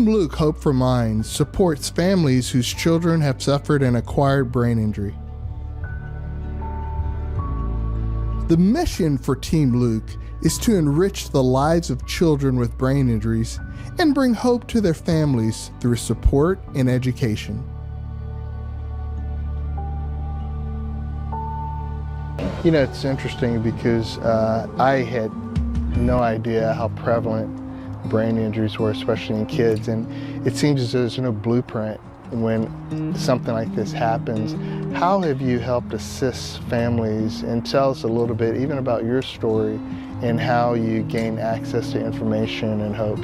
Team Luke Hope for Minds supports families whose children have suffered an acquired brain injury. The mission for Team Luke is to enrich the lives of children with brain injuries and bring hope to their families through support and education. You know, it's interesting because I had no idea how prevalent brain injuries were, especially in kids, and it seems as though there's no blueprint when something like this happens. How have you helped assist families, and tell us a little bit even about your story and how you gain access to information and hope?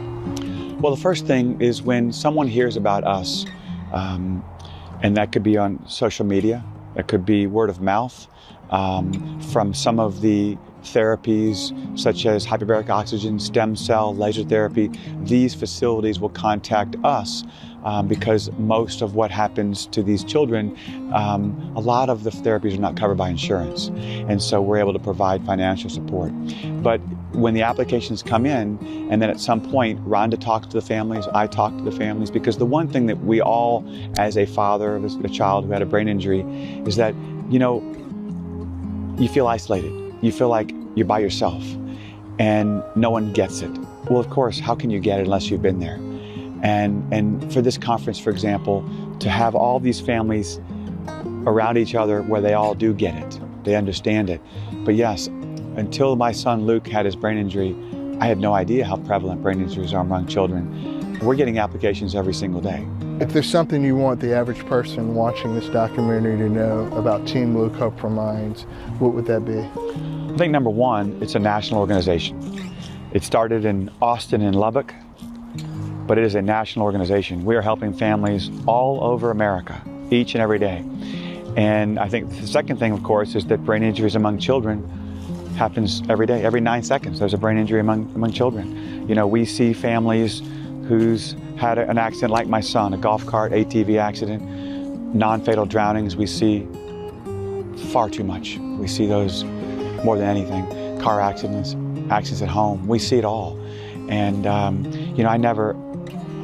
Well, the first thing is when someone hears about us, and that could be on social media, that could be word of mouth, from some of the therapies such as hyperbaric oxygen, stem cell, laser therapy. These facilities will contact us because most of what happens to these children, a lot of the therapies are not covered by insurance. And so we're able to provide financial support. But when the applications come in, and then at some point, Rhonda talks to the families, I talk to the families, because the one thing that we all, as a father of a child who had a brain injury, is that, you know, you feel isolated. You feel like you're by yourself and no one gets it. Well, of course, how can you get it unless you've been there? And for this conference, for example, to have all these families around each other where they all do get it, they understand it. But yes, until my son Luke had his brain injury, I had no idea how prevalent brain injuries are among children. We're getting applications every single day. If there's something you want the average person watching this documentary to know about Team Luke Hope for Minds, what would that be? I think number one, it's a national organization. It started in Austin and Lubbock, but it is a national organization. We are helping families all over America, each and every day. And I think the second thing, of course, is that brain injuries among children happens every day. Every 9 seconds, there's a brain injury among children. You know, we see families who's had an accident like my son, a golf cart, ATV accident, non-fatal drownings. We see far too much. We see those more than anything. Car accidents, accidents at home, we see it all. And you know, I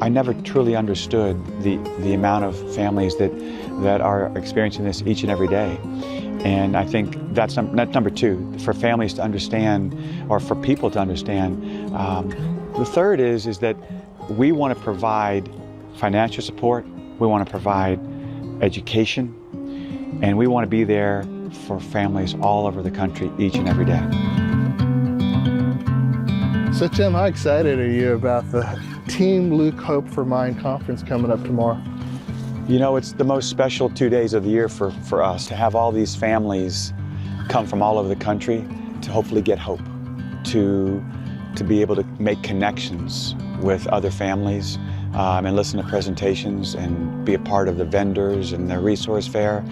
never truly understood the amount of families that are experiencing this each and every day. And I think that's number two, for families to understand, or for people to understand. The third is that we want to provide financial support, we want to provide education, and we want to be there for families all over the country each and every day. So Tim, how excited are you about the Team Luke Hope for Mind conference coming up tomorrow? You know, it's the most special 2 days of the year for us to have all these families come from all over the country to hopefully get hope, to be able to make connections with other families and listen to presentations and be a part of the vendors and the resource fair.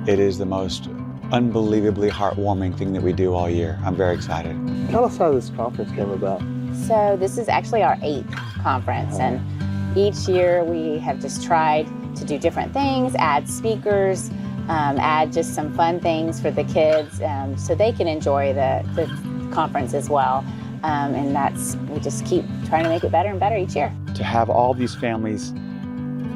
It is the most unbelievably heartwarming thing that we do all year. I'm very excited. Tell us how this conference came about. So this is actually our 8th conference, and each year we have just tried to do different things, add speakers, add just some fun things for the kids so they can enjoy the conference as well. And we just keep trying to make it better and better each year. To have all these families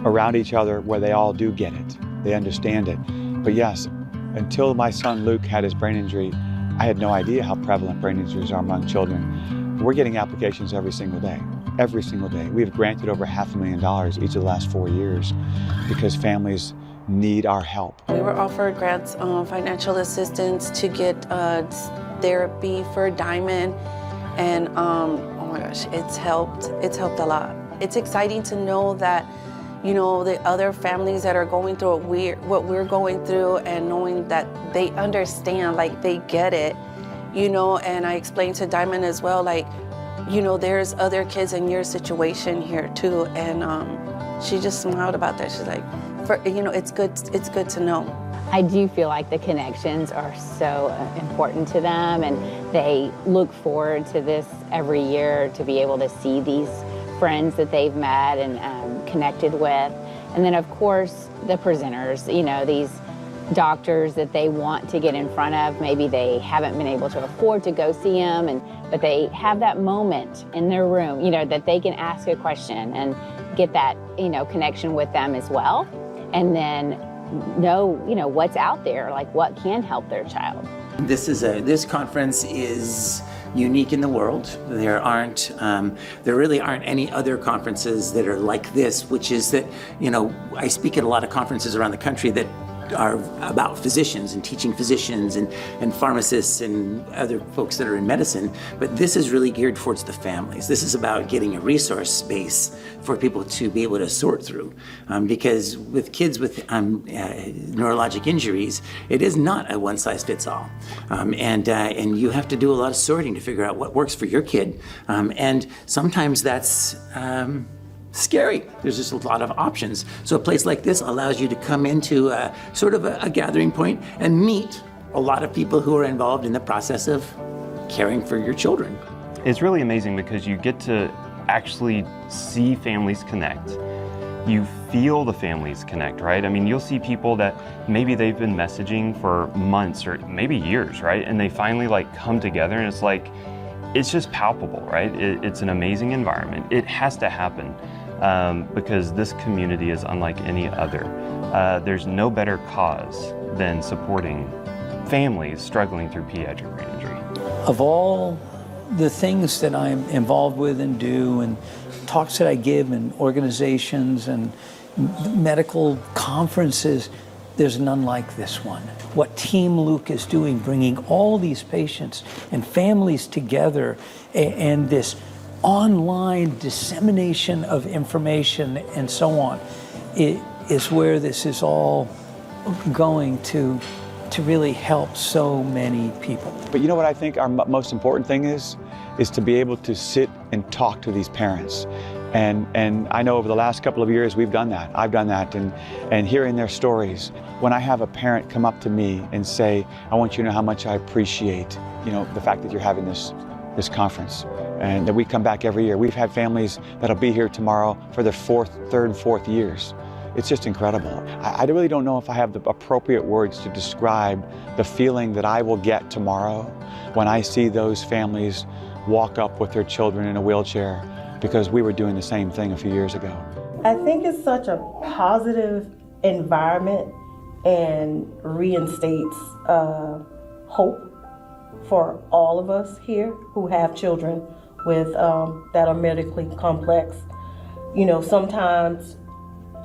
around each other where they all do get it, they understand it. But yes, until my son Luke had his brain injury, I had no idea how prevalent brain injuries are among children. We're getting applications every single day. Every single day. We have granted over $500,000 each of the last 4 years because families need our help. We were offered grants, financial assistance to get therapy for Diamond, and oh my gosh, it's helped a lot. It's exciting to know that, you know, the other families that are going through what we're going through, and knowing that they understand, like they get it, you know. And I explained to Diamond as well, like, you know, there's other kids in your situation here too. And she just smiled about that. She's like, you know, it's good to know. I do feel like the connections are so important to them, and they look forward to this every year, to be able to see these friends that they've met and connected with. And then of course the presenters, you know, doctors that they want to get in front of. Maybe they haven't been able to afford to go see them, but they have that moment in their room, that they can ask a question and get that, connection with them as well. And then know, what's out there, like what can help their child. This conference is unique in the world. There really aren't any other conferences that are like this, which is that, I speak at a lot of conferences around the country that are about physicians and teaching physicians and pharmacists and other folks that are in medicine, but this is really geared towards the families. This is about getting a resource base for people to be able to sort through, because with kids with neurologic injuries, it is not a one-size-fits-all, and you have to do a lot of sorting to figure out what works for your kid, and sometimes that's scary. There's just a lot of options. So a place like this allows you to come into sort of a gathering point and meet a lot of people who are involved in the process of caring for your children. It's really amazing because you get to actually see families connect. You feel the families connect, right? I mean, you'll see people that maybe they've been messaging for months or maybe years, right? And they finally come together, and it's just palpable, right? It's an amazing environment. It has to happen. Because this community is unlike any other. There's no better cause than supporting families struggling through pediatric brain injury. Of all the things that I'm involved with and do, and talks that I give in organizations and medical conferences, there's none like this one. What Team Luke is doing, bringing all these patients and families together, and this online dissemination of information and so on, it is where this is all going to really help so many people. But you know what I think our most important thing is to be able to sit and talk to these parents. And I know over the last couple of years we've done that. I've done that, and hearing their stories. When I have a parent come up to me and say, I want you to know how much I appreciate, the fact that you're having this conference, and that we come back every year. We've had families that'll be here tomorrow for their third and fourth years. It's just incredible. I really don't know if I have the appropriate words to describe the feeling that I will get tomorrow when I see those families walk up with their children in a wheelchair, because we were doing the same thing a few years ago. I think it's such a positive environment and reinstates hope for all of us here who have children with that are medically complex. Sometimes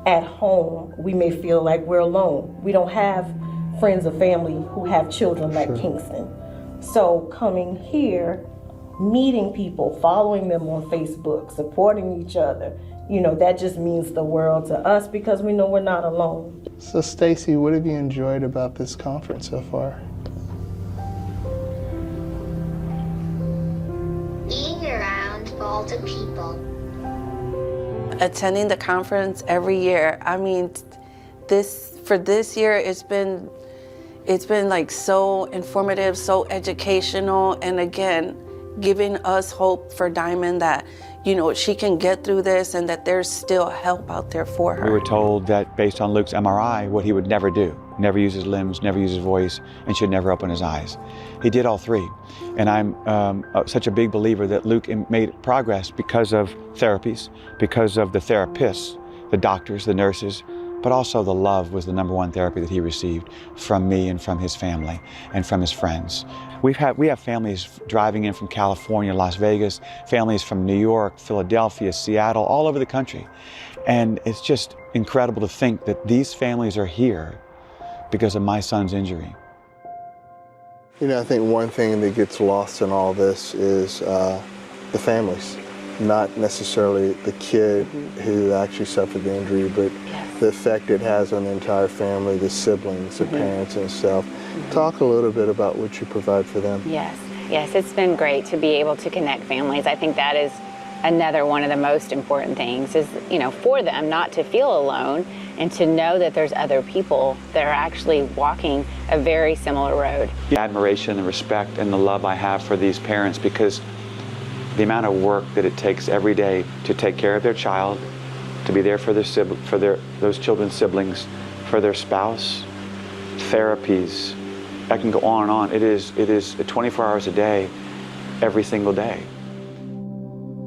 at home we may feel like we're alone. We don't have friends or family who have children like Kingston. So coming here, meeting people, following them on Facebook, supporting each other, that just means the world to us, because we know we're not alone. So Stacy, what have you enjoyed about this conference so far? Being around Volta people. Attending the conference every year. I mean, for this year, it's been so informative, so educational, and again, giving us hope for Diamond that, she can get through this and that there's still help out there for her. We were told that based on Luke's MRI, what he would never do. Never use his limbs, never use his voice, and should never open his eyes. He did all three. And I'm such a big believer that Luke made progress because of therapies, because of the therapists, the doctors, the nurses, but also the love was the #1 therapy that he received from me and from his family and from his friends. We have families driving in from California, Las Vegas, families from New York, Philadelphia, Seattle, all over the country. And it's just incredible to think that these families are here because of my son's injury. I think one thing that gets lost in all this is the families, not necessarily the kid who actually suffered the injury, but the effect it has on the entire family, the siblings, the parents and stuff. Talk a little bit about what you provide for them. Yes, it's been great to be able to connect families. I think that is another one of the most important things is, for them not to feel alone and to know that there's other people that are actually walking a very similar road. The admiration, the respect, and the love I have for these parents, because the amount of work that it takes every day to take care of their child, to be there for those children's siblings, for their spouse, therapies. I can go on and on. It is 24 hours a day, every single day.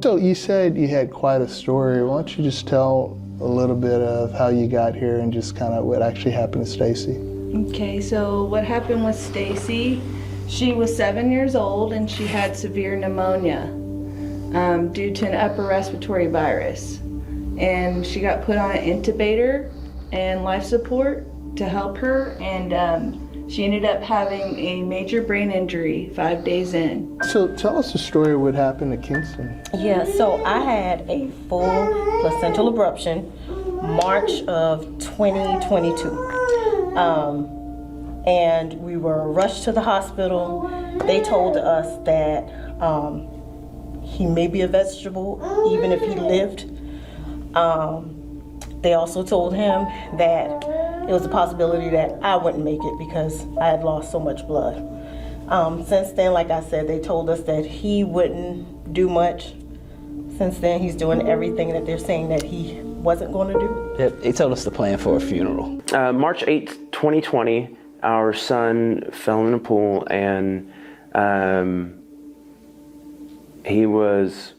So you said you had quite a story. Why don't you just tell a little bit of how you got here and just kind of what actually happened to Stacy? Okay, so what happened with Stacy, she was 7 years old and she had severe pneumonia due to an upper respiratory virus. And she got put on an intubator and life support to help her, and she ended up having a major brain injury 5 days in. So tell us the story of what happened to Kingston. Yeah, so I had a full placental abruption March of 2022. And we were rushed to the hospital. They told us that he may be a vegetable even if he lived. They also told him that it was a possibility that I wouldn't make it because I had lost so much blood. Since then, like I said, they told us that he wouldn't do much. Since then, he's doing everything that they're saying that he wasn't going to do. They told us to plan for a funeral. March 8th, 2020, our son fell in a pool and he was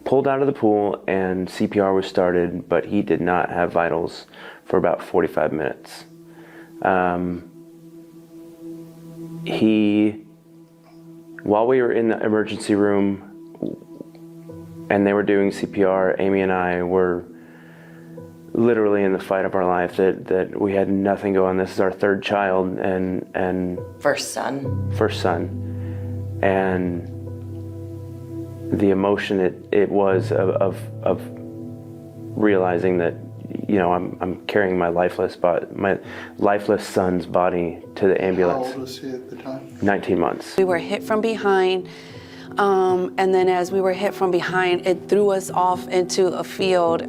pulled out of the pool and CPR was started, but he did not have vitals for about 45 minutes. While we were in the emergency room and they were doing CPR, Amy and I were literally in the fight of our life, that we had nothing going. This is our third child and First son. And the emotion it was of realizing that, you know, I'm carrying my lifeless son's body to the ambulance. How old was he at the time? 19 months. We were hit from behind, and then as we were hit from behind, it threw us off into a field.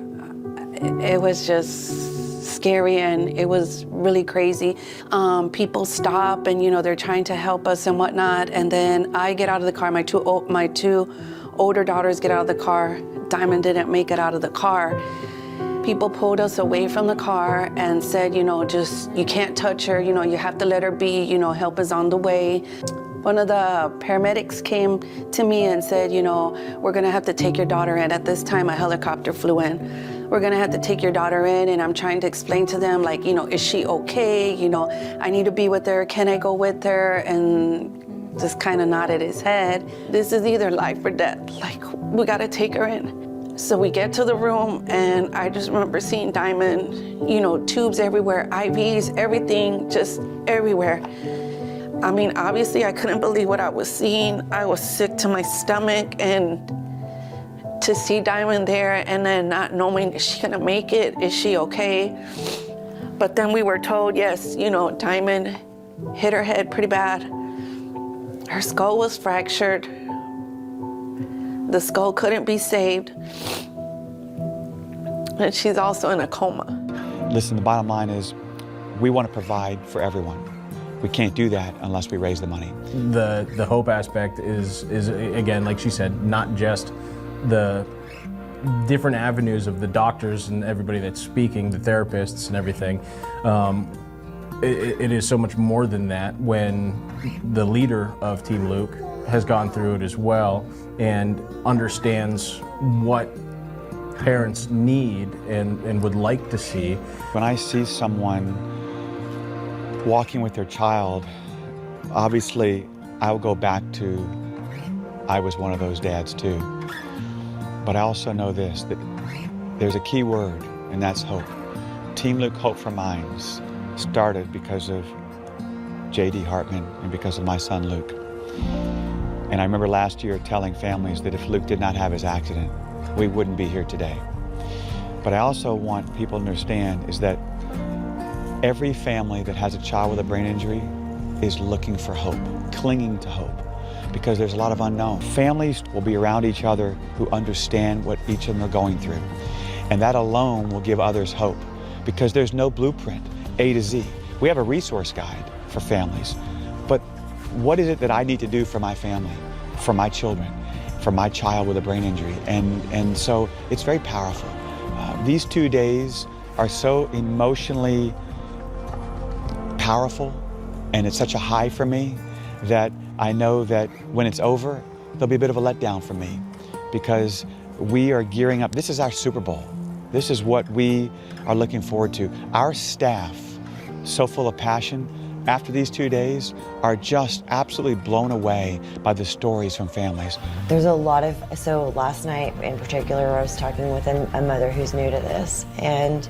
It was just scary and it was really crazy. People stop and, you know, they're trying to help us and whatnot. And then I get out of the car, my two older daughters get out of the car. Diamond didn't make it out of the car. People pulled us away from the car and said, you know, just, you can't touch her, you know, you have to let her be, you know, help is on the way. One of the paramedics came to me and said, you know, we're gonna have to take your daughter in. At this time, a helicopter flew in. We're gonna have to take your daughter in, and I'm trying to explain to them, like, you know, is she okay? You know, I need to be with her, can I go with her? And just kind of nodded his head. This is either life or death, like, we gotta take her in. So we get to the room, and I just remember seeing Diamond, you know, tubes everywhere, IVs, everything, just everywhere. I mean, obviously, I couldn't believe what I was seeing. I was sick to my stomach, and to see Diamond there and then not knowing, is she gonna make it? Is she okay? But then we were told, yes, you know, Diamond hit her head pretty bad. Her skull was fractured. The skull couldn't be saved. And she's also in a coma. Listen, the bottom line is we want to provide for everyone. We can't do that unless we raise the money. The hope aspect is again, like she said, not just the different avenues of the doctors and everybody that's speaking, the therapists and everything. It is so much more than that when the leader of Team Luke has gone through it as well and understands what parents need and would like to see. When I see someone walking with their child, obviously I'll go back to, I was one of those dads too. But I also know this, that there's a key word, and that's hope. Team Luke Hope for Minds started because of J.D. Hartman and because of my son Luke. And I remember last year telling families that if Luke did not have his accident, we wouldn't be here today. But I also want people to understand is that every family that has a child with a brain injury is looking for hope, clinging to hope, because there's a lot of unknown. Families will be around each other who understand what each of them are going through. And that alone will give others hope, because there's no blueprint, A to Z. We have a resource guide for families, but what is it that I need to do for my family, for my children, for my child with a brain injury? And so it's very powerful. These 2 days are so emotionally powerful and it's such a high for me that I know that when it's over, there'll be a bit of a letdown for me because we are gearing up. This is our Super Bowl. This is what we are looking forward to. Our staff, so full of passion, after these 2 days, are just absolutely blown away by the stories from families. There's a lot of, so last night in particular, I was talking with a mother who's new to this, and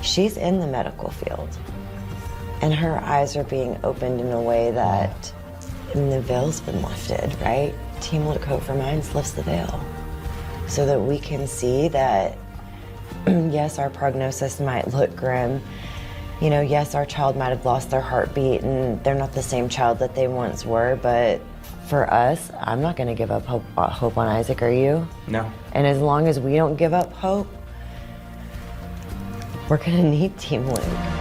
she's in the medical field. And her eyes are being opened in a way that the veil's been lifted, right? Team Look Hope for Minds lifts the veil so that we can see that, yes, our prognosis might look grim. You know, yes, our child might have lost their heartbeat and they're not the same child that they once were, but for us, I'm not gonna give up hope on Isaac, are you? No. And as long as we don't give up hope, we're gonna need Team Luke.